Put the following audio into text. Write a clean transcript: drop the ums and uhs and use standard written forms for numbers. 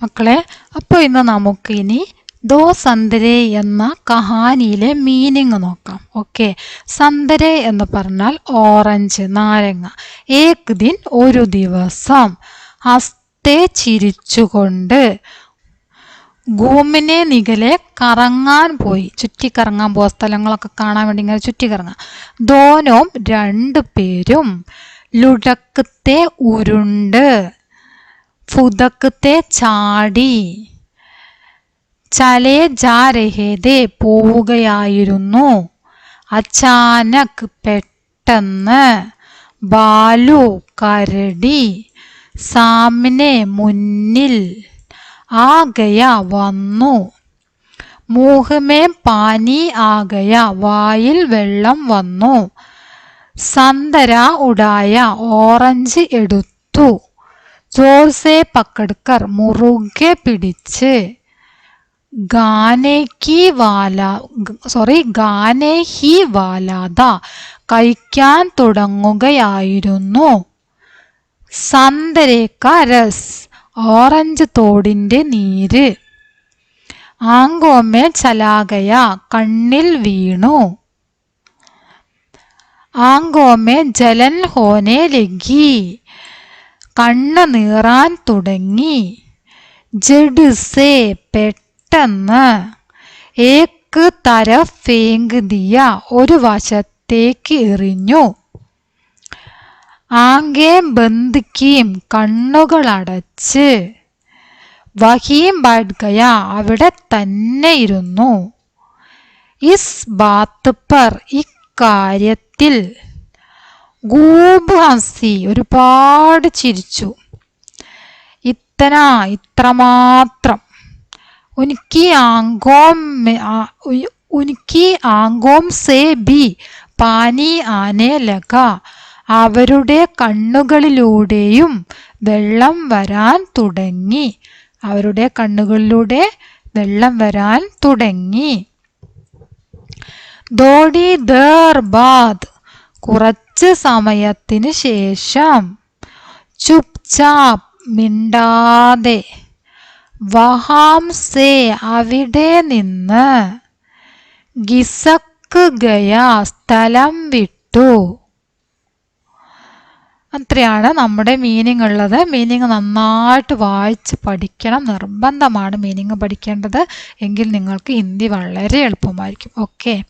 മക്കളെ, അപ്പോൾ ഇന്ന് നമുക്കിനി ദോ സന്തരെ എന്ന കഹാനിയിലെ മീനിങ് നോക്കാം. ഓക്കെ, സന്തരെ എന്ന് പറഞ്ഞാൽ ഓറഞ്ച്, നാരങ്ങ. ഏക് ദിൻ, ഒരു ദിവസം. ഹസ്തേ, ചിരിച്ചുകൊണ്ട്. ഗൂമിനെ നികലെ, കറങ്ങാൻ പോയി. ചുറ്റിക്കറങ്ങാൻ പോകുന്ന സ്ഥലങ്ങളൊക്കെ കാണാൻ വേണ്ടി ഇങ്ങനെ ചുറ്റിക്കറങ്ങാം. ദോനോം, രണ്ടു പേരും. ലുടക്കത്തെ, ഉരുണ്ട്. ഫുദക്കത്തെ, ചാടി. ചലേ ജാ രഹേദേ, പോവുകയായിരുന്നു. അച്ചാനക്, പെട്ടെന്ന്. ബാലു, കരടി. സാമനെ, മുന്നിൽ. ആഗയ, വന്നു. മൂഹ്മേ പാനി ആഗയ, വായിൽ വെള്ളം വന്നു. സന്തര ഉടായ, ഓറഞ്ച് എടുത്തു. ജോർസെ പക്കടുക്കർ, മുറുകെ പിടിച്ച്. ഗാനെ ഹി വാലാദ, കഴിക്കാൻ തുടങ്ങുകയായിരുന്നു. സന്തരെ കാ രസ്, ഓറഞ്ച് തോടിന്റെ നീര്. ആങ്കോമേ ചലാഗയ, കണ്ണിൽ വീണു. ആങ്കോമേ ജലൻ ഹോനെ ലഗി, കണ്ണ് നീറാൻ തുടങ്ങി. ജഡ്സെ, പെട്ടെന്ന്. ഏക് തരഫ് ഫേങ്ക് ദിയ, ഒരു വശത്തേക്ക് എറിഞ്ഞു. ആങ്കേ ബന്ദ് കീം, കണ്ണുകൾ അടച്ച്. വഹീം ബൈഠ് ഗയ, അവിടെ തന്നെ ഇരുന്നു. ഇസ് ബാത്ത് പർ, ഇക്കാര്യത്തിൽ. ഗൂബ് ഹസി, ഒരുപാട് ചിരിച്ചു. ഇത്തന, ഇത്രമാത്രം. ഉൻകി ആങ്കോം സേ ബി പാനി ആനെ ലഗ, അവരുടെ കണ്ണുകളിലൂടെയും വെള്ളം വരാൻ തുടങ്ങി. അവരുടെ കണ്ണുകളിലൂടെ വെള്ളം വരാൻ തുടങ്ങി. ദോടി ദേർ ബാദ്, കുറച്ച് സമയത്തിന് ശേഷം. ചുപ് ചാപ്, മിണ്ടാതെ. വഹാം സേ, അവിടെ നിന്ന്. ഗിസക് ഗയ, സ്ഥലം വിട്ടു. അത്രയാണ് നമ്മുടെ മീനിങ് ഉള്ളത്. മീനിങ് നന്നായിട്ട് വായിച്ച് പഠിക്കണം, നിർബന്ധമാണ് മീനിങ് പഠിക്കേണ്ടത്. എങ്കിൽ നിങ്ങൾക്ക് ഹിന്ദി വളരെ എളുപ്പമായിരിക്കും. ഓക്കെ.